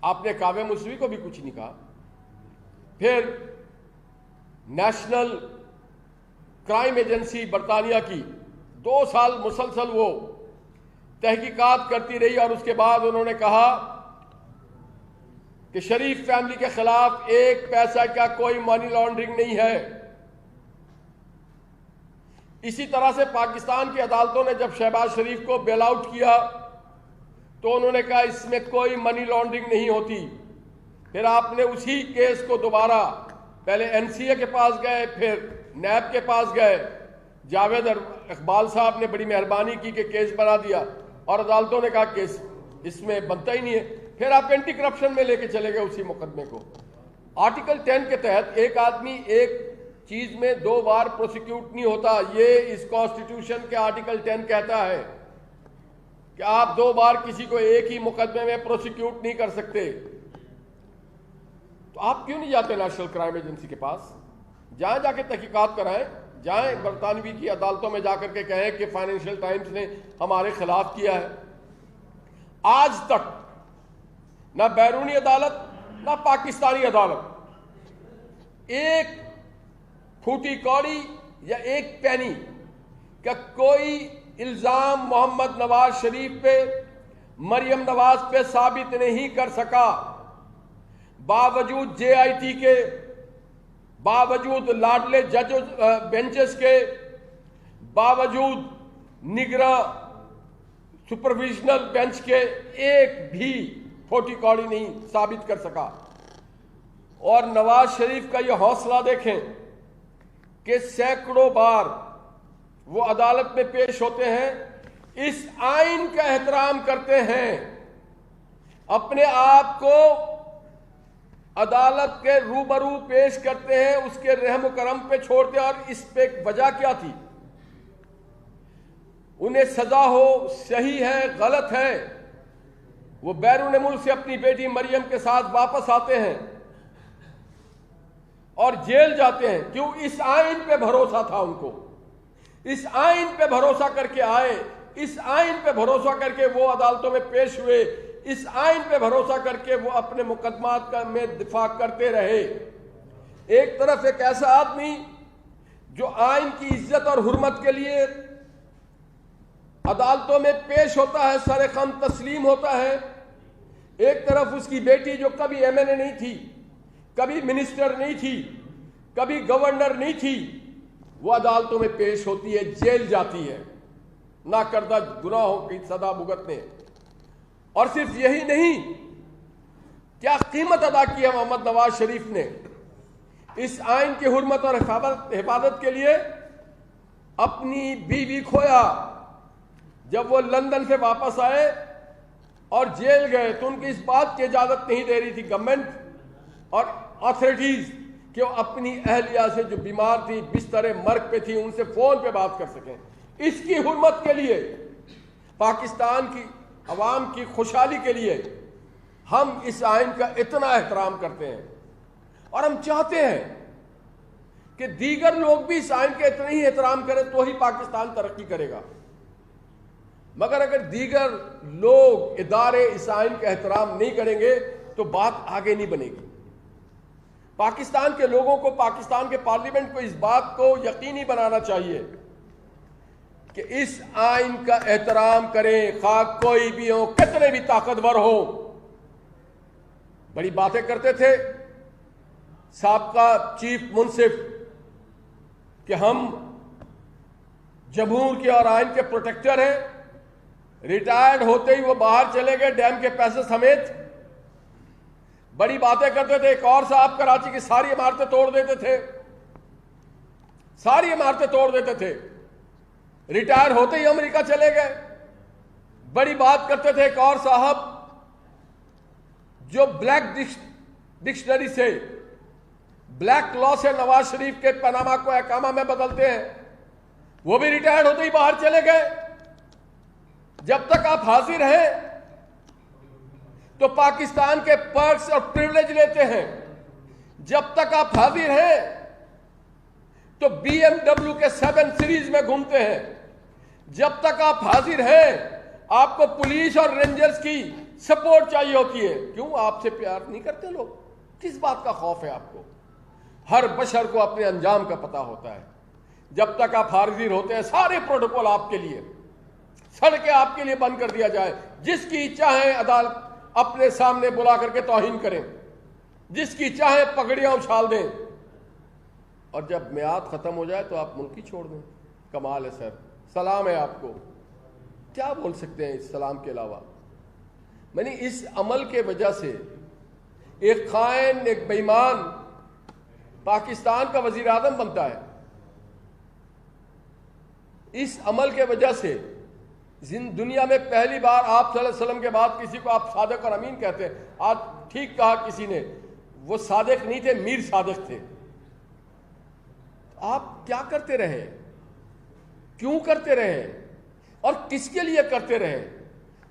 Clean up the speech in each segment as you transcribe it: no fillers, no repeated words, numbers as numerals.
آپ نے کعبہ موسوی کو بھی کچھ نہیں کہا. پھر نیشنل کرائم ایجنسی برطانیہ کی 2 سال مسلسل وہ تحقیقات کرتی رہی اور اس کے بعد انہوں نے کہا کہ شریف فیملی کے خلاف 1 پیسہ کا کوئی منی لانڈرنگ نہیں ہے. اسی طرح سے پاکستان کی عدالتوں نے جب شہباز شریف کو بیل آؤٹ کیا تو انہوں نے کہا اس میں کوئی منی لانڈرنگ نہیں ہوتی. پھر آپ نے اسی کیس کو دوبارہ پہلے NCA کے پاس گئے, پھر نیب کے پاس گئے. جاوید اقبال صاحب نے بڑی مہربانی کی کہ کیس بنا دیا اور عدالتوں نے کہا کیس اس میں بنتا ہی نہیں ہے. پھر آپ اینٹی کرپشن میں لے کے چلے گئے اسی مقدمے کو. آرٹیکل 10 کے تحت ایک آدمی ایک چیز میں 2 بار پروسیکیوٹ نہیں ہوتا. یہ اس کانسٹیٹیوشن کے آرٹیکل 10 کہتا ہے کہ آپ 2 بار کسی کو ایک ہی مقدمے میں پروسیکیوٹ نہیں کر سکتے. تو آپ کیوں نہیں جاتے نیشنل کرائم ایجنسی کے پاس؟ جہاں جا کے تحقیقات کرائیں, جائیں برطانوی کی عدالتوں میں جا کر کے کہیں کہ فائنینشیل ٹائمز نے ہمارے خلاف کیا ہے. آج تک نہ بیرونی عدالت نہ پاکستانی عدالت ایک پھوٹی کوڑی یا ایک پینی کا کوئی الزام محمد نواز شریف پہ, مریم نواز پہ ثابت نہیں کر سکا. باوجود JIT کے, باوجود لاڈلے جج بینچز کے, باوجود نگراں سپرویژنل بینچ کے, ایک بھی پھوٹی کوڑی نہیں ثابت کر سکا. اور نواز شریف کا یہ حوصلہ دیکھیں کہ سینکڑوں بار وہ عدالت میں پیش ہوتے ہیں, اس آئین کا احترام کرتے ہیں, اپنے آپ کو عدالت کے روبرو پیش کرتے ہیں, اس کے رحم و کرم پہ چھوڑتے ہیں. اور اس پہ وجہ کیا تھی؟ انہیں سزا ہو, صحیح ہے غلط ہے, وہ بیرون ملک سے اپنی بیٹی مریم کے ساتھ واپس آتے ہیں اور جیل جاتے ہیں. کیوں؟ اس آئین پہ بھروسہ تھا ان کو, اس آئین پہ بھروسہ کر کے آئے, اس آئین پہ بھروسہ کر کے وہ عدالتوں میں پیش ہوئے, اس آئین پہ بھروسہ کر کے وہ اپنے مقدمات کا میں دفاع کرتے رہے. ایک طرف ایک ایسا آدمی جو آئین کی عزت اور حرمت کے لیے عدالتوں میں پیش ہوتا ہے, سر خم تسلیم ہوتا ہے, ایک طرف اس کی بیٹی جو کبھی MLA نہیں تھی, کبھی منسٹر نہیں تھی, کبھی گورنر نہیں تھی, وہ عدالتوں میں پیش ہوتی ہے, جیل جاتی ہے نہ کردہ گناہوں کی سزا بھگتنے. اور صرف یہی نہیں, کیا قیمت ادا کی ہے محمد نواز شریف نے اس آئین کی حرمت اور حفاظت کے لیے. اپنی بیوی کھویا, جب وہ لندن سے واپس آئے اور جیل گئے تو ان کی اس بات کی اجازت نہیں دے رہی تھی گورنمنٹ اور اتھارٹیز کہ وہ اپنی اہلیہ سے جو بیمار تھی, بستر مرگ پہ تھی, ان سے فون پہ بات کر سکیں. اس کی حرمت کے لیے, پاکستان کی عوام کی خوشحالی کے لیے ہم اس آئین کا اتنا احترام کرتے ہیں اور ہم چاہتے ہیں کہ دیگر لوگ بھی اس آئین کا اتنا ہی احترام کریں تو ہی پاکستان ترقی کرے گا. مگر اگر دیگر لوگ, ادارے اس آئین کا احترام نہیں کریں گے تو بات آگے نہیں بنے گی. پاکستان کے لوگوں کو, پاکستان کے پارلیمنٹ کو اس بات کو یقینی بنانا چاہیے کہ اس آئین کا احترام کریں, خواہ کوئی بھی ہو, کتنے بھی طاقتور ہو. بڑی باتیں کرتے تھے سابقہ چیف منصف کہ ہم جمہور کے اور آئین کے پروٹیکٹر ہیں. ریٹائرڈ ہوتے ہی وہ باہر چلے گئے ڈیم کے پیسے سمیت. بڑی باتیں کرتے تھے. ایک اور صاحب کراچی کی ساری عمارتیں توڑ دیتے تھے, ساری عمارتیں توڑ دیتے تھے, ریٹائر ہوتے ہی امریکہ چلے گئے. بڑی بات کرتے تھے ایک اور صاحب جو بلیک ڈکشنری سے, بلیک لا سے نواز شریف کے پاناما کو اقامہ میں بدلتے ہیں, وہ بھی ریٹائر ہوتے ہی باہر چلے گئے. جب تک آپ حاضر ہیں تو پاکستان کے پرکس اور پریولیج لیتے ہیں, جب تک آپ حاضر ہیں تو BMW کے 7 سیریز میں گھومتے ہیں, جب تک آپ حاضر ہیں آپ کو پولیس اور رینجرز کی سپورٹ چاہیے ہوتی ہے. کیوں آپ سے پیار نہیں کرتے لوگ؟ کس بات کا خوف ہے آپ کو؟ ہر بشر کو اپنے انجام کا پتہ ہوتا ہے. جب تک آپ حاضر ہوتے ہیں سارے پروٹوکول آپ کے لیے، سڑکیں آپ کے لیے بند کر دیا جائے، جس کی چاہیں عدالت اپنے سامنے بلا کر کے توہین کریں، جس کی چاہیں پگڑیاں اچھال دیں، اور جب میعاد ختم ہو جائے تو آپ ملک ہی چھوڑ دیں. کمال ہے سر، سلام ہے آپ کو. کیا بول سکتے ہیں اس سلام کے علاوہ؟ میں نے اس عمل کے وجہ سے ایک خائن، ایک بے ایمان پاکستان کا وزیر اعظم بنتا ہے. اس عمل کے وجہ سے دنیا میں پہلی بار آپ صلی اللہ علیہ وسلم کے بعد کسی کو آپ صادق اور امین کہتے ہیں. آج ٹھیک کہا کسی نے، وہ صادق نہیں تھے، میر صادق تھے. آپ کیا کرتے رہے؟ کیوں کرتے رہے؟ اور کس کے لیے کرتے رہے؟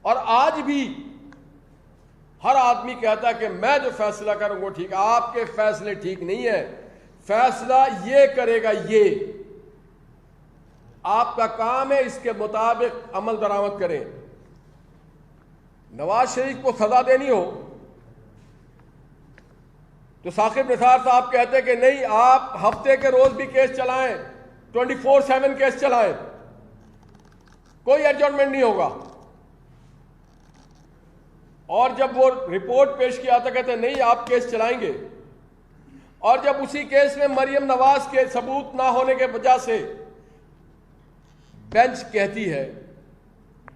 اور آج بھی ہر آدمی کہتا ہے کہ میں جو فیصلہ کروں وہ ٹھیک ہے. آپ کے فیصلے ٹھیک نہیں ہے. فیصلہ یہ کرے گا، یہ آپ کا کام ہے، اس کے مطابق عمل درآمد کریں. نواز شریف کو سزا دینی ہو تو ثاقب نثار صاحب کہتے ہیں کہ نہیں، آپ ہفتے کے روز بھی کیس چلائیں، 24/7 کیس چلائیں، کوئی ایڈجسٹمنٹ نہیں ہوگا. اور جب وہ رپورٹ پیش کیا تو کہتے ہیں نہیں، آپ کیس چلائیں گے. اور جب اسی کیس میں مریم نواز کے ثبوت نہ ہونے کے وجہ سے بینچ کہتی ہے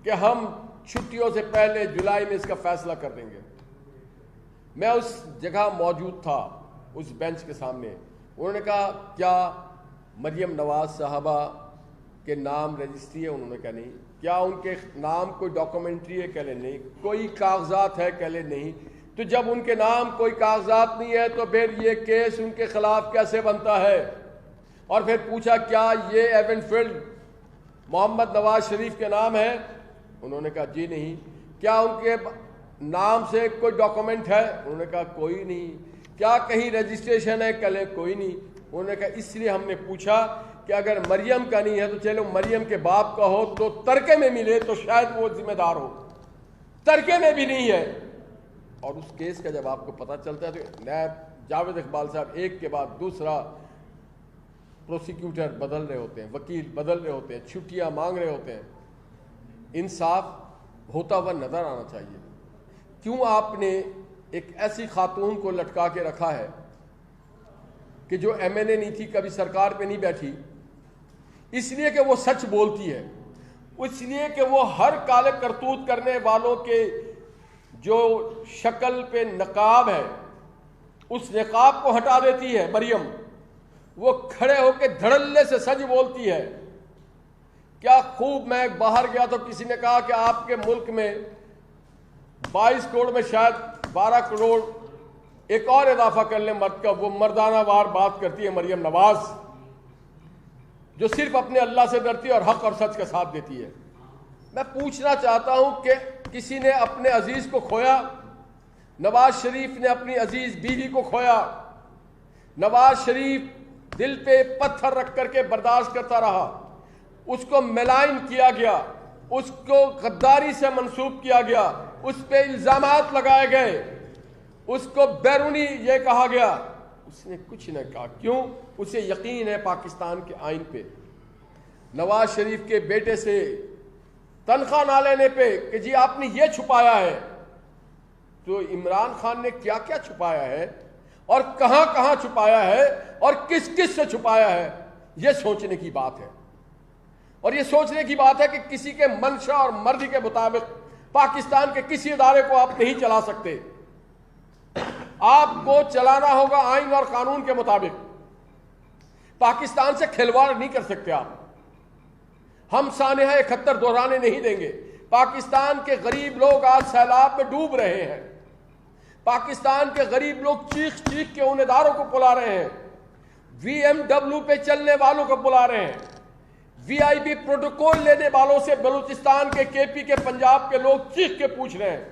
کہ ہم چھٹیوں سے پہلے جولائی میں اس کا فیصلہ کر دیں گے. میں اس جگہ موجود تھا، اس بینچ کے سامنے. انہوں نے کہا کیا مریم نواز صاحبہ کے نام رجسٹری ہے؟ انہوں نے کہا نہیں. کیا ان کے نام کوئی ڈاکومنٹری ہے؟ کہہ لیں نہیں. کوئی کاغذات ہے؟ کہہ لیں نہیں. تو جب ان کے نام کوئی کاغذات نہیں ہے تو پھر یہ کیس ان کے خلاف کیسے بنتا ہے؟ اور پھر پوچھا کیا یہ ایون فیلڈ محمد نواز شریف کے نام ہے؟ انہوں نے کہا جی نہیں. کیا ان کے نام سے کوئی ڈاکومنٹ ہے؟ انہوں نے کہا کوئی نہیں. کیا کہیں رجسٹریشن ہے؟ کہہ لیں کوئی نہیں. انہوں نے کہا اس لیے ہم نے پوچھا کہ اگر مریم کا نہیں ہے تو چلو مریم کے باپ کا ہو تو ترکے میں ملے تو شاید وہ ذمہ دار ہو. ترکے میں بھی نہیں ہے. اور اس کیس کا جب آپ کو پتہ چلتا ہے تو نیب جاوید اقبال صاحب ایک کے بعد دوسرا پروسیکیوٹر بدل رہے ہوتے ہیں، وکیل بدل رہے ہوتے ہیں، چھٹیاں مانگ رہے ہوتے ہیں. انصاف ہوتا ہوا نظر آنا چاہیے. کیوں آپ نے ایک ایسی خاتون کو لٹکا کے رکھا ہے کہ جو ایم این اے نہیں تھی، کبھی سرکار پہ نہیں بیٹھی؟ اس لیے کہ وہ سچ بولتی ہے، اس لیے کہ وہ ہر کالے کرتوت کرنے والوں کے جو شکل پہ نقاب ہے اس نقاب کو ہٹا دیتی ہے. مریم وہ کھڑے ہو کے دھڑلے سے سچ بولتی ہے. کیا خوب، میں باہر گیا تو کسی نے کہا کہ آپ کے ملک میں 22 کروڑ میں شاید 12 کروڑ ایک اور اضافہ کر لیں مرد کا. وہ مردانہ وار بات کرتی ہے مریم نواز، جو صرف اپنے اللہ سے ڈرتی ہے اور حق اور سچ کا ساتھ دیتی ہے. میں پوچھنا چاہتا ہوں کہ کسی نے اپنے عزیز کو کھویا؟ نواز شریف نے اپنی عزیز بیوی کو کھویا. نواز شریف دل پہ پتھر رکھ کر کے برداشت کرتا رہا. اس کو ملائن کیا گیا، اس کو غداری سے منسوب کیا گیا، اس پہ الزامات لگائے گئے، اس کو بیرونی یہ کہا گیا. اس نے کچھ نہ کہا. کیوں؟ اسے یقین ہے پاکستان کے آئین پہ. نواز شریف کے بیٹے سے تنخواہ نہ لینے پہ کہ جی آپ نے یہ چھپایا ہے، تو عمران خان نے کیا کیا چھپایا ہے اور کہاں کہاں چھپایا ہے اور کس کس سے چھپایا ہے، یہ سوچنے کی بات ہے. اور یہ سوچنے کی بات ہے کہ کسی کے منشا اور مرضی کے مطابق پاکستان کے کسی ادارے کو آپ نہیں چلا سکتے. آپ کو چلانا ہوگا آئین اور قانون کے مطابق. پاکستان سے کھلواڑ نہیں کر سکتے آپ. ہم سانحہ 71 دہرانے نہیں دیں گے. پاکستان کے غریب لوگ آج سیلاب میں ڈوب رہے ہیں. پاکستان کے غریب لوگ چیخ چیخ کے ان اداروں کو بلا رہے ہیں، وی ایم ڈبلو پہ چلنے والوں کو بلا رہے ہیں، وی آئی پی پروٹوکول لینے والوں سے بلوچستان کے، کے پی کے، پنجاب کے لوگ چیخ کے پوچھ رہے ہیں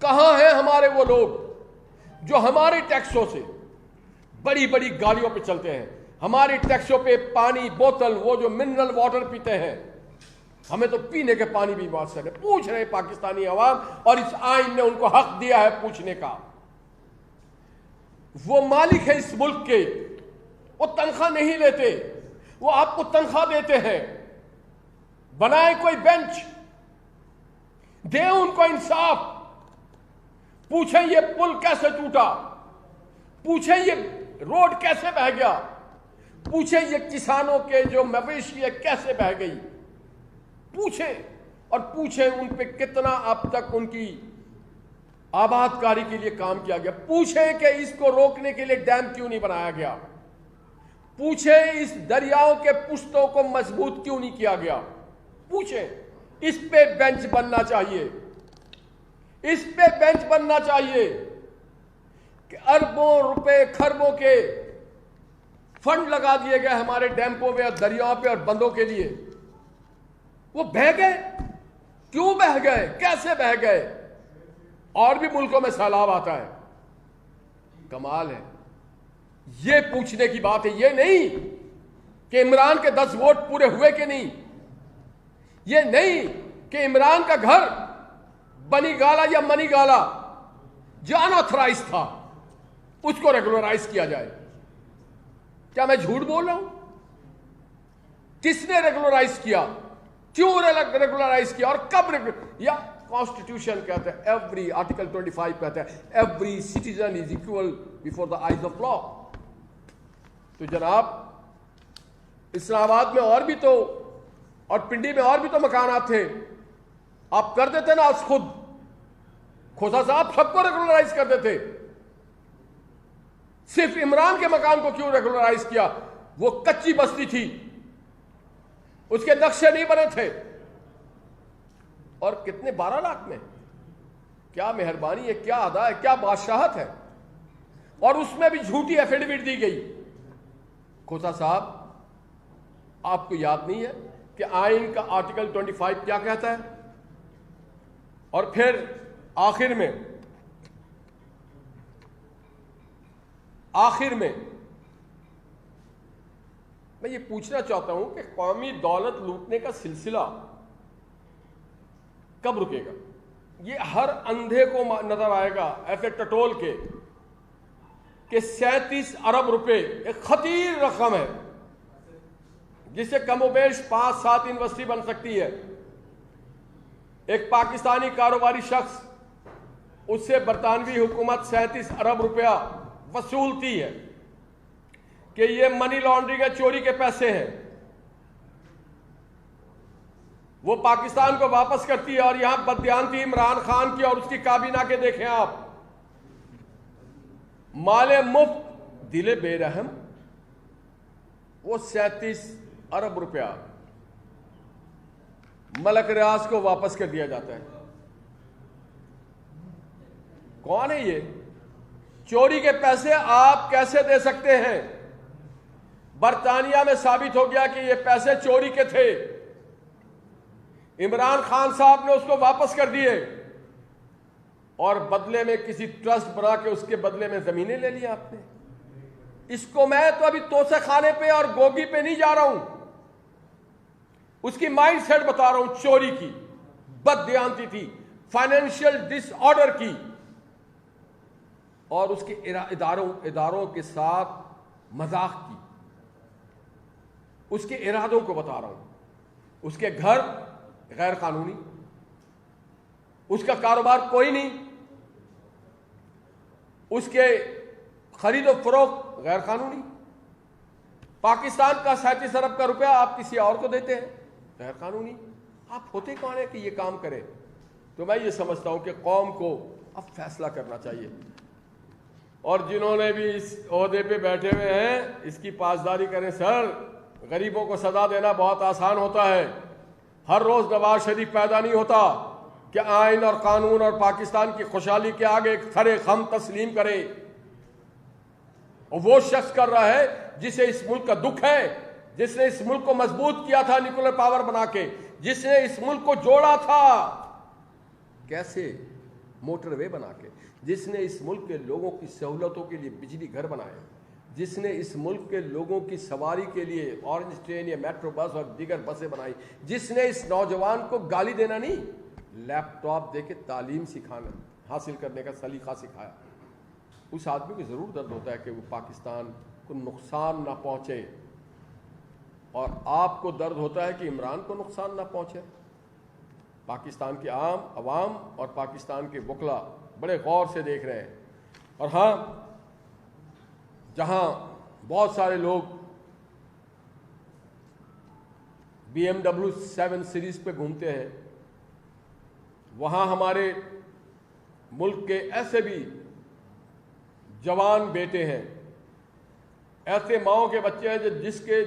کہاں ہیں ہمارے وہ لوگ جو ہمارے ٹیکسوں سے بڑی بڑی گاڑیوں پہ چلتے ہیں، ہمارے ٹیکسوں پہ پانی بوتل، وہ جو منرل واٹر پیتے ہیں، ہمیں تو پینے کے پانی بھی میسر ہے. پوچھ رہے پاکستانی عوام, اور اس آئین نے ان کو حق دیا ہے پوچھنے کا. وہ مالک ہے اس ملک کے, وہ تنخواہ نہیں لیتے, وہ آپ کو تنخواہ دیتے ہیں. بنائے کوئی بینچ, دے ان کو انصاف. پوچھیں یہ پل کیسے ٹوٹا, پوچھیں یہ روڈ کیسے بہہ گیا, پوچھیں یہ کسانوں کے جو مویشی ہے کیسے بہہ گئی. پوچھیں, اور پوچھیں ان پہ کتنا اب تک ان کی آباد کاری کے لیے کام کیا گیا. پوچھیں کہ اس کو روکنے کے لیے ڈیم کیوں نہیں بنایا گیا. پوچھیں اس دریاؤں کے پشتوں کو مضبوط کیوں نہیں کیا گیا. پوچھیں, اس پہ بینچ بننا چاہیے, اس پہ بینچ بننا چاہیے کہ اربوں روپے خربوں کے فنڈ لگا دیے گئے ہمارے ڈیمپوں پہ اور دریاؤں پہ اور بندوں کے لیے. وہ بہہ گئے, کیوں بہہ گئے, کیسے بہہ گئے. اور بھی ملکوں میں سیلاب آتا ہے. کمال ہے. یہ پوچھنے کی بات ہے, یہ نہیں کہ عمران کے 10 ووٹ پورے ہوئے کہ نہیں, یہ نہیں کہ عمران کا گھر بنی گالا یا منی گالا جو انآتھرائز تھا اس کو ریگولرائز کیا جائے. کیا میں جھوٹ بول رہا ہوں؟ کس نے ریگولرائز کیا, کیوں ریگولرائز کیا, اور کب یا کانسٹیٹیوشن کہتا ہے ایوری آرٹیکل 25 کہتا ہے every citizen is equal before the eyes of law. تو جناب اسلام آباد میں اور بھی تو, اور پنڈی میں اور بھی تو مکانات تھے, آپ کر دیتے نا آج خود. کھوسا صاحب سب کو ریگولرائز کر دیتے, صرف عمران کے مکان کو کیوں ریگولرائز کیا؟ وہ کچی بستی تھی, اس کے نقشے نہیں بنے تھے. اور کتنے 12 لاکھ میں, کیا مہربانی ہے, کیا ادا ہے, کیا بادشاہت ہے. اور اس میں بھی جھوٹی ایفیڈیوٹ دی گئی. کھوسا صاحب آپ کو یاد نہیں ہے کہ آئین کا آرٹیکل 25 کیا کہتا ہے؟ اور پھر آخر میں میں یہ پوچھنا چاہتا ہوں کہ قومی دولت لوٹنے کا سلسلہ کب رکے گا؟ یہ ہر اندھے کو نظر آئے گا ایسے ٹٹول کے کہ 37 ارب روپے ایک خطیر رقم ہے جس سے کم و بیش 5-7 یونیورسٹی بن سکتی ہے. ایک پاکستانی کاروباری شخص, اس سے برطانوی حکومت 37 ارب روپیہ وصولتی ہے کہ یہ منی لانڈرنگ ہے, چوری کے پیسے ہیں. وہ پاکستان کو واپس کرتی ہے, اور یہاں بددیانتی عمران خان کی اور اس کی کابینہ کے دیکھیں آپ. مال مفت دل بے رحم, وہ 37 ارب روپیہ ملک ریاض کو واپس کر دیا جاتا ہے. کون ہے یہ؟ چوری کے پیسے آپ کیسے دے سکتے ہیں؟ برطانیہ میں ثابت ہو گیا کہ یہ پیسے چوری کے تھے. عمران خان صاحب نے اس کو واپس کر دیے, اور بدلے میں کسی ٹرسٹ بنا کے اس کے بدلے میں زمینیں لے لی آپ نے. اس کو میں تو ابھی توسے خانے پہ اور گوگی پہ نہیں جا رہا ہوں, اس کی مائنڈ سیٹ بتا رہا ہوں. چوری کی, بددیانتی تھی, فائنینشیل ڈس آرڈر کی, اور اس کے اداروں کے ساتھ مذاق کی. اس کے ارادوں کو بتا رہا ہوں. اس کے گھر غیر قانونی, اس کا کاروبار کوئی نہیں, اس کے خرید و فروخت غیر قانونی. پاکستان کا 37 ارب کا روپیہ آپ کسی اور کو دیتے ہیں, غیر قانونی. آپ ہوتے کون ہیں کہ یہ کام کرے؟ تو میں یہ سمجھتا ہوں کہ قوم کو اب فیصلہ کرنا چاہیے, اور جنہوں نے بھی اس عہدے پہ بیٹھے ہوئے ہیں اس کی پاسداری کریں. سر, غریبوں کو سزا دینا بہت آسان ہوتا ہے. ہر روز نواز شریف پیدا نہیں ہوتا کہ آئین اور قانون اور پاکستان کی خوشحالی کے آگے ایک تھرے خم تسلیم کرے. اور وہ شخص کر رہا ہے جسے اس ملک کا دکھ ہے, جس نے اس ملک کو مضبوط کیا تھا نیوکلیر پاور بنا کے, جس نے اس ملک کو جوڑا تھا کیسے موٹر وے بنا کے, جس نے اس ملک کے لوگوں کی سہولتوں کے لیے بجلی گھر بنائے. جس نے اس ملک کے لوگوں کی سواری کے لیے اورنج ٹرین یا میٹرو بس اور دیگر بسیں بنائی، جس نے اس نوجوان کو گالی دینا نہیں، لیپ ٹاپ دے کے تعلیم سکھانا حاصل کرنے کا سلیقہ سکھایا، اس آدمی کو ضرور درد ہوتا ہے کہ وہ پاکستان کو نقصان نہ پہنچے، اور آپ کو درد ہوتا ہے کہ عمران کو نقصان نہ پہنچے۔ پاکستان کے عام عوام اور پاکستان کے وکلا بڑے غور سے دیکھ رہے ہیں۔ اور ہاں، جہاں بہت سارے لوگ BMW 7 سیریز پہ گھومتے ہیں، وہاں ہمارے ملک کے ایسے بھی جوان بیٹے ہیں، ایسے ماؤں کے بچے ہیں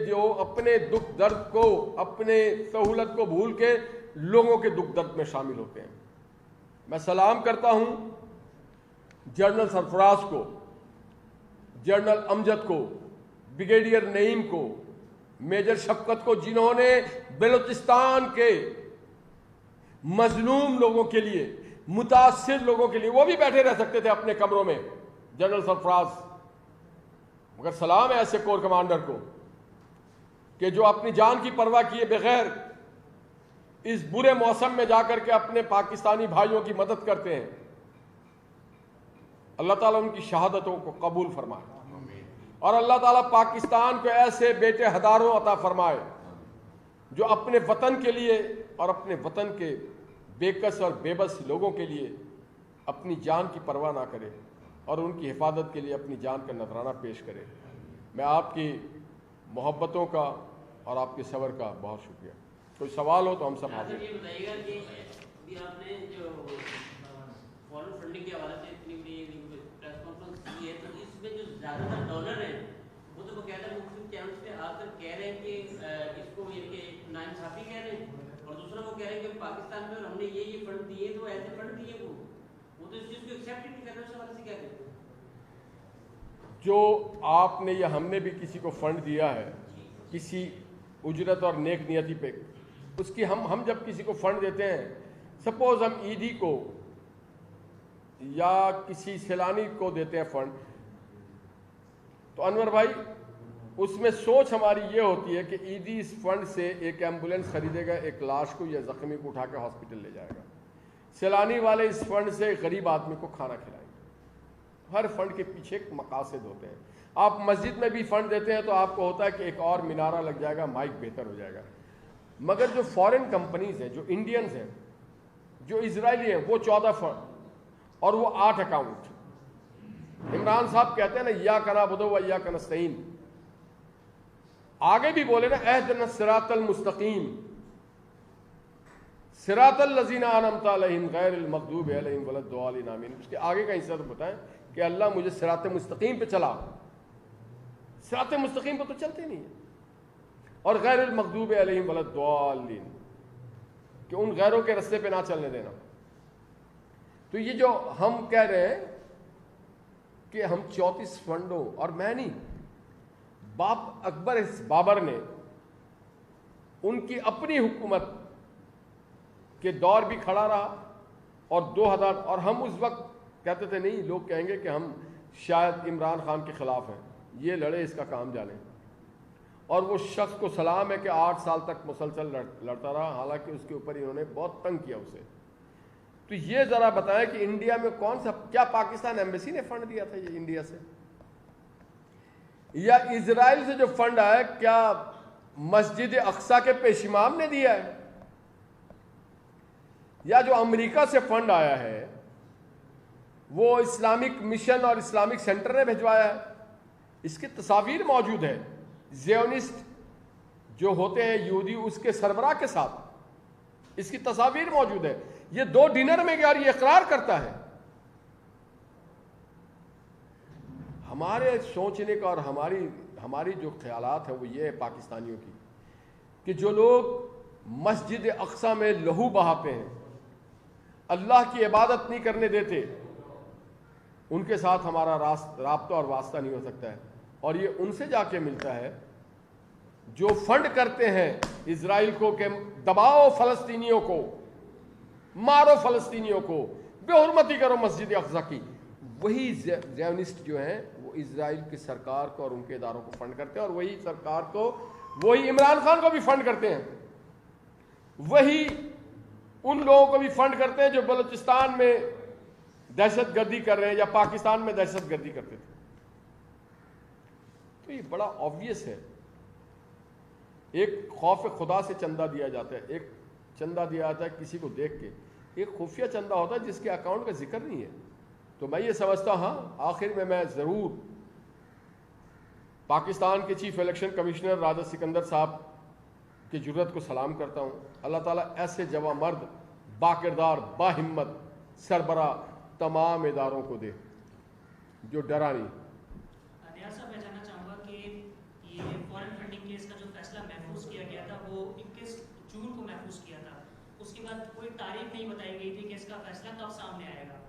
جو اپنے دکھ درد کو، اپنے سہولت کو بھول کے لوگوں کے دکھ درد میں شامل ہوتے ہیں۔ میں سلام کرتا ہوں جنرل سرفراز کو، جنرل امجد کو، بریگیڈیئر نعیم کو، میجر شفقت کو، جنہوں نے بلوچستان کے مظلوم لوگوں کے لیے، متاثر لوگوں کے لیے، وہ بھی بیٹھے رہ سکتے تھے اپنے کمروں میں، جنرل سرفراز، مگر سلام ہے ایسے کور کمانڈر کو کہ جو اپنی جان کی پرواہ کیے بغیر اس برے موسم میں جا کر کے اپنے پاکستانی بھائیوں کی مدد کرتے ہیں۔ اللہ تعالیٰ ان کی شہادتوں کو قبول فرمائے، اور اللہ تعالیٰ پاکستان کو ایسے بیٹے ہزاروں عطا فرمائے جو اپنے وطن کے لیے اور اپنے وطن کے بے کس اور بے بس لوگوں کے لیے اپنی جان کی پرواہ نہ کرے اور ان کی حفاظت کے لیے اپنی جان کا نذرانہ پیش کرے۔ میں آپ کی محبتوں کا اور آپ کے صبر کا بہت شکریہ۔ کوئی سوال ہو تو ہم سب حاضر۔ یہ بتائیے گا کہ آپ نے جو فورن فنڈنگ کے حوالے سے اتنی بڑی پریس کانفرنس کی ہے، تو اس میں جو زیادہ تر ڈونر ہیں وہ تو باقاعدہ مختلف چینلز پہ آ کر کہہ رہے ہیں کہ اس کو یہ کہ ناانصافی کہہ رہے ہیں، اور دوسرا وہ کہہ رہے ہیں کہ پاکستان میں ہم نے یہ فنڈ دیے تو ایسے فنڈ دیے، وہ تو اس چیز کو ایکسیپٹ نہیں کر رہے، اس حوالے سے کیا کہتے ہیں؟ جو آپ نے یا ہم نے بھی کسی کو فنڈ دیا ہے کسی اجرت اور نیک نیتی پہ، اس کی ہم جب کسی کو فنڈ دیتے ہیں، سپوز ہم ایڈی کو یا کسی سیلانی کو دیتے ہیں فنڈ، تو انور بھائی اس میں سوچ ہماری یہ ہوتی ہے کہ ایڈی اس فنڈ سے ایک ایمبولینس خریدے گا، ایک لاش کو یا زخمی کو اٹھا کے ہاسپٹل لے جائے گا، سیلانی والے اس فنڈ سے غریب آدمی کو کھانا کھلائیں گے۔ ہر فنڈ کے پیچھے ایک مقاصد ہوتے ہیں۔ آپ مسجد میں بھی فنڈ دیتے ہیں تو آپ کو ہوتا ہے کہ ایک اور مینارہ لگ جائے گا، مائک بہتر ہو جائے گا، مگر جو فورن کمپنیز ہیں، جو انڈینز ہیں، جو اسرائیلی ہیں، وہ 14 فنڈ اور وہ 8 اکاؤنٹ۔ عمران صاحب کہتے ہیں نا ایاک نعبد و ایاک نستعین، آگے بھی بولے نا اہدنا الصراط المستقیم صراط الذین انعمت علیہم غیر المغضوب علیہم ولا الضالین آمین۔ اس کے آگے کا حصہ تو بتائیں کہ اللہ مجھے صراط مستقیم پہ چلا۔ صراط مستقیم پہ تو چلتے نہیں ہیں، اور غیر المغضوب علیہم ولا الضالین، کہ ان غیروں کے رستے پہ نہ چلنے دینا۔ تو یہ جو ہم کہہ رہے ہیں کہ ہم 34 فنڈوں، اور میں نہیں، باپ اکبر بابر نے ان کی اپنی حکومت کے دور بھی کھڑا رہا، اور 2000، اور ہم اس وقت کہتے تھے نہیں، لوگ کہیں گے کہ ہم شاید عمران خان کے خلاف ہیں، یہ لڑے اس کا کام جانیں، اور وہ شخص کو سلام ہے کہ 8 سال تک مسلسل لڑتا رہا، حالانکہ اس کے اوپر انہوں نے بہت تنگ کیا اسے۔ تو یہ ذرا بتائیں کہ انڈیا میں کون سا، کیا پاکستان ایمبیسی نے فنڈ دیا تھا یہ انڈیا سے، یا اسرائیل سے جو فنڈ آیا کیا مسجد اقصی کے پیش امام نے دیا ہے، یا جو امریکہ سے فنڈ آیا ہے وہ اسلامک مشن اور اسلامک سینٹر نے بھجوایا ہے؟ اس کی تصاویر موجود ہے، زیونسٹ جو ہوتے ہیں یہودی اس کے سربراہ کے ساتھ، اس کی تصاویر موجود ہے۔ یہ 2 ڈنر میں گیا اور یہ اقرار کرتا ہے۔ ہمارے سوچنے کا اور ہماری جو خیالات ہیں وہ یہ ہے پاکستانیوں کی، کہ جو لوگ مسجد اقصی میں لہو بہاتے ہیں، اللہ کی عبادت نہیں کرنے دیتے، ان کے ساتھ ہمارا رابطہ اور واسطہ نہیں ہو سکتا ہے۔ اور یہ ان سے جا کے ملتا ہے جو فنڈ کرتے ہیں اسرائیل کو کہ دباؤ فلسطینیوں کو، مارو فلسطینیوں کو، بے حرمتی کرو مسجد اقصی کی۔ وہی زیونسٹ جو ہیں وہ اسرائیل کی سرکار کو اور ان کے اداروں کو فنڈ کرتے ہیں، اور وہی سرکار کو، وہی عمران خان کو بھی فنڈ کرتے ہیں، وہی ان لوگوں کو بھی فنڈ کرتے ہیں جو بلوچستان میں دہشت گردی کر رہے ہیں یا پاکستان میں دہشت گردی کرتے تھے۔ تو یہ بڑا آبویس ہے۔ ایک خوف خدا سے چندہ دیا جاتا ہے، ایک چندہ دیا جاتا ہے کسی کو دیکھ کے، ایک خفیہ چندہ ہوتا ہے جس کے اکاؤنٹ کا ذکر نہیں ہے۔ تو میں یہ سمجھتا ہوں، ہاں آخر میں ضرور پاکستان کے چیف الیکشن کمشنر راجہ سکندر صاحب کی جرت کو سلام کرتا ہوں۔ اللہ تعالیٰ ایسے جواں مرد، باکردار، باہمت سربراہ تمام اداروں کو دے جو ڈرا نہیں۔ نیاز صاحب، میں جاننا چاہوں گا کہ یہ فارن فنڈنگ کیس کا جو فیصلہ محفوظ کیا گیا تھا وہ 21 جون کو محفوظ کیا تھا، اس کے بعد کوئی تاریخ نہیں بتائی گئی تھی کہ اس کا فیصلہ کب سامنے آئے گا۔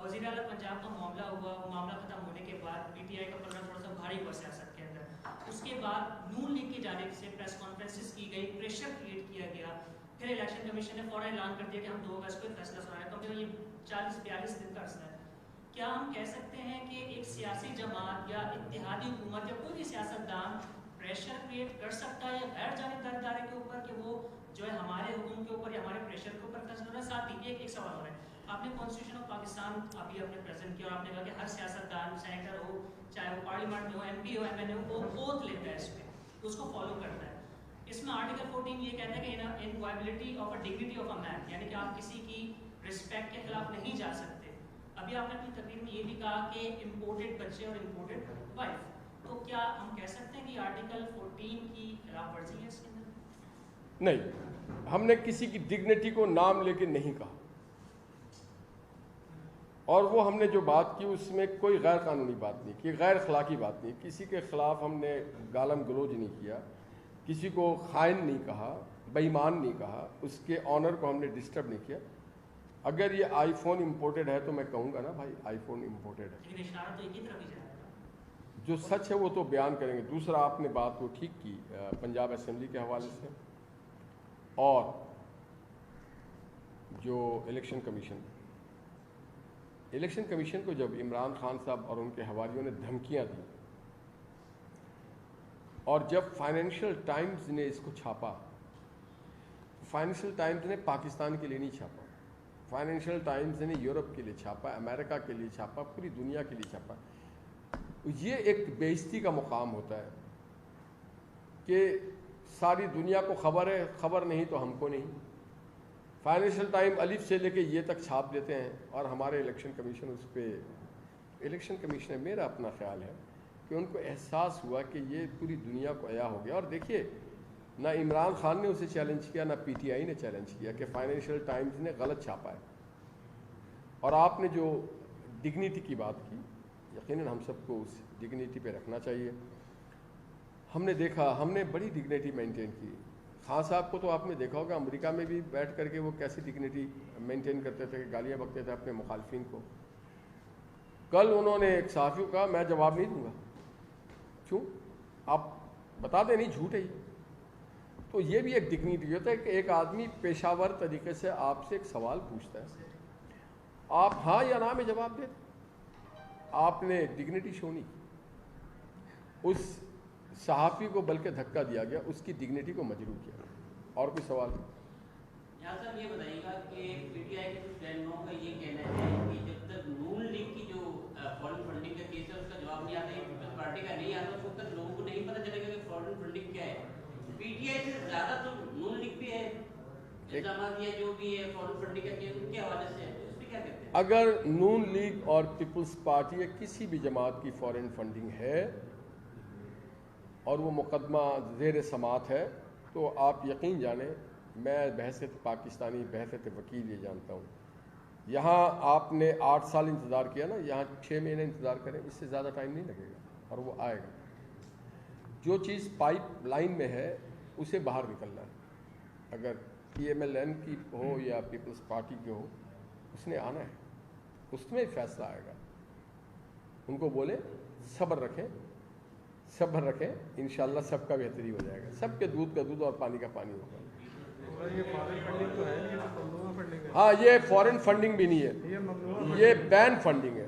وزیر اعلیٰ پنجاب کا معاملہ ہوا، وہ معاملہ ختم ہونے کے بعد پی ٹی آئی کا پلڑا تھوڑا سا بھاری ہوا سیاست کے اندر، اس کے بعد نون لیگ کی جانب سے پریس کانفرنسز کی گئی، پریشر کریٹ کیا گیا، پھر الیکشن کمیشن نے فوراً اعلان کر دیا کہ ہم 2 اگست کو فیصلہ سنانا ہے، کم یہ 40-42 دن کا عرصہ ہے۔ کیا ہم کہہ سکتے ہیں کہ ایک سیاسی جماعت یا اتحادی حکومت یا کوئی بھی سیاستدان پریشر کریٹ کر سکتا ہے غیر جانبدار ادارے کے اوپر کہ وہ جو ہے ہمارے حکم کے اوپر یا ہمارے پریشر کے اوپر فیصلہ کرنا؟ ساتھ ہی ایک سوال ہو رہا ہے، آپ نے کانسٹیٹیوشن آف پاکستان ابھی آپ نے پریزنٹ کیا اور آپ نے کہا کہ ہر سیاستدان، سینیٹر ہو، چاہے وہ پارلیمنٹ میں ہو، ایم پی ہو، ایم این اے ہو، وہ اوتھ لیتا ہے اس پہ، اس کو فالو کرتا ہے۔ اس میں آرٹیکل 14 یہ کہتا ہے کہ انوائبلٹی آف اے ڈگنیٹی آف اے مین، یعنی کہ آپ کسی کی رسپیکٹ کے خلاف نہیں جا سکتے۔ ابھی آپ نے اپنی تقریر میں یہ بھی کہا کہ امپورٹڈ بچے اور امپورٹڈ وائف، تو کیا ہم کہہ سکتے ہیں کہ آرٹیکل 14 کی خلاف ورزی ہے اس کے اندر؟ نہیں، ہم نے کسی کی ڈگنیٹی کو نام لے کے نہیں کہا، اور وہ ہم نے جو بات کی اس میں کوئی غیر قانونی بات نہیں کی، غیر اخلاقی بات نہیں، کسی کے خلاف ہم نے گالم گلوچ نہیں کیا، کسی کو خائن نہیں کہا، بے ایمان نہیں کہا، اس کے آنر کو ہم نے ڈسٹرب نہیں کیا۔ اگر یہ آئی فون امپورٹڈ ہے تو میں کہوں گا نا بھائی آئی فون امپورٹڈ ہے، لیکن اشارہ تو ایک ہی طرف ہی جائے گا، جو سچ ہے وہ تو بیان کریں گے۔ دوسرا، آپ نے بات کو ٹھیک کی پنجاب اسمبلی کے حوالے سے، اور جو الیکشن کمیشن کو جب عمران خان صاحب اور ان کے حوالیوں نے دھمکیاں دی، اور جب فائنینشیل ٹائمز نے اس کو چھاپا، فائنینشیل ٹائمز نے پاکستان کے لیے نہیں چھاپا، فائنینشیل ٹائمز نے یورپ کے لیے چھاپا، امریکہ کے لیے چھاپا، پوری دنیا کے لیے چھاپا۔ یہ ایک بے عزتی کا مقام ہوتا ہے کہ ساری دنیا کو خبر ہے، خبر نہیں تو ہم کو نہیں۔ فائنینشیل ٹائم الف سے لے کے یہ تک چھاپ دیتے ہیں، اور ہمارے الیکشن کمیشن اس پہ، الیکشن کمیشن میرا اپنا خیال ہے کہ ان کو احساس ہوا کہ یہ پوری دنیا کو عیا ہو گیا۔ اور دیکھیے، نہ عمران خان نے اسے چیلنج کیا، نہ پی ٹی آئی نے چیلنج کیا کہ فائنینشیل ٹائمز نے غلط چھاپا ہے۔ اور آپ نے جو ڈگنیٹی کی بات کی، یقیناً ہم سب کو اس ڈگنیٹی پہ رکھنا چاہیے۔ ہم نے دیکھا، ہم نے بڑی ڈگنیٹی مینٹین کی۔ خان صاحب کو تو آپ نے دیکھا ہوگا امریکہ میں بھی بیٹھ کر کے وہ کیسی ڈگنیٹی مینٹین کرتے تھے کہ گالیاں بکتے تھے اپنے مخالفین کو۔ کل انہوں نے ایک صحافی کو کہا میں جواب نہیں دوں گا، کیوں؟ آپ بتا دیں، نہیں جھوٹ ہے یہ۔ تو یہ بھی ایک ڈگنیٹی ہوتا ہے کہ ایک آدمی پیشہ ور طریقے سے آپ سے ایک سوال پوچھتا ہے، آپ ہاں یا نہ میں جواب دیں۔ آپ نے ڈگنیٹی شو نہیں کی، اس صحافی کو بلکہ دھکا دیا گیا، اس کی ڈگنیٹی کو مجروح کیا۔ اور کوئی سوال؟ یہاں صاحب یہ بتائیے گا کہ پی ٹی آئی کے کچھ رہنماؤں کا یہ کہنا ہے کہ جب تک نون لیگ کی جو فارن فنڈنگ کا کیس ہے اس کا جواب نہیں آتا ہے، پیپلز پارٹی کا نہیں آتا، اس وقت تک لوگوں کو نہیں پتہ چلے گا کہ فارن فنڈنگ کیا ہے۔ پی ٹی آئی سے زیادہ تو نون لیگ بھی ہے، الزامات یا جو بھی ہے فارن فنڈنگ کا کیس ان کے حوالے سے ہے، اس پہ کیا کہتے ہیں؟ اگر نون لیگ اور پیپلز پارٹی یا کسی بھی جماعت کی فارن فنڈنگ ہے اور وہ مقدمہ زیر سماعت ہے تو آپ یقین جانیں، میں بحیثیت پاکستانی، بحیثیت وکیل یہ جانتا ہوں، یہاں آپ نے 8 سال انتظار کیا نا، یہاں 6 مہینے انتظار کریں، اس سے زیادہ ٹائم نہیں لگے گا اور وہ آئے گا۔ جو چیز پائپ لائن میں ہے اسے باہر نکلنا ہے، اگر پی ایم ایل این کی ہو یا پیپلز پارٹی کی ہو، اس نے آنا ہے، اس میں فیصلہ آئے گا۔ ان کو بولے صبر رکھیں، صبر رکھیں، انشاءاللہ سب کا بہتری ہو جائے گا، سب کے دودھ کا دودھ اور پانی کا پانی ہوگا۔ ہاں، یہ فارن فنڈنگ بھی نہیں ہے، یہ بین فنڈنگ ہے۔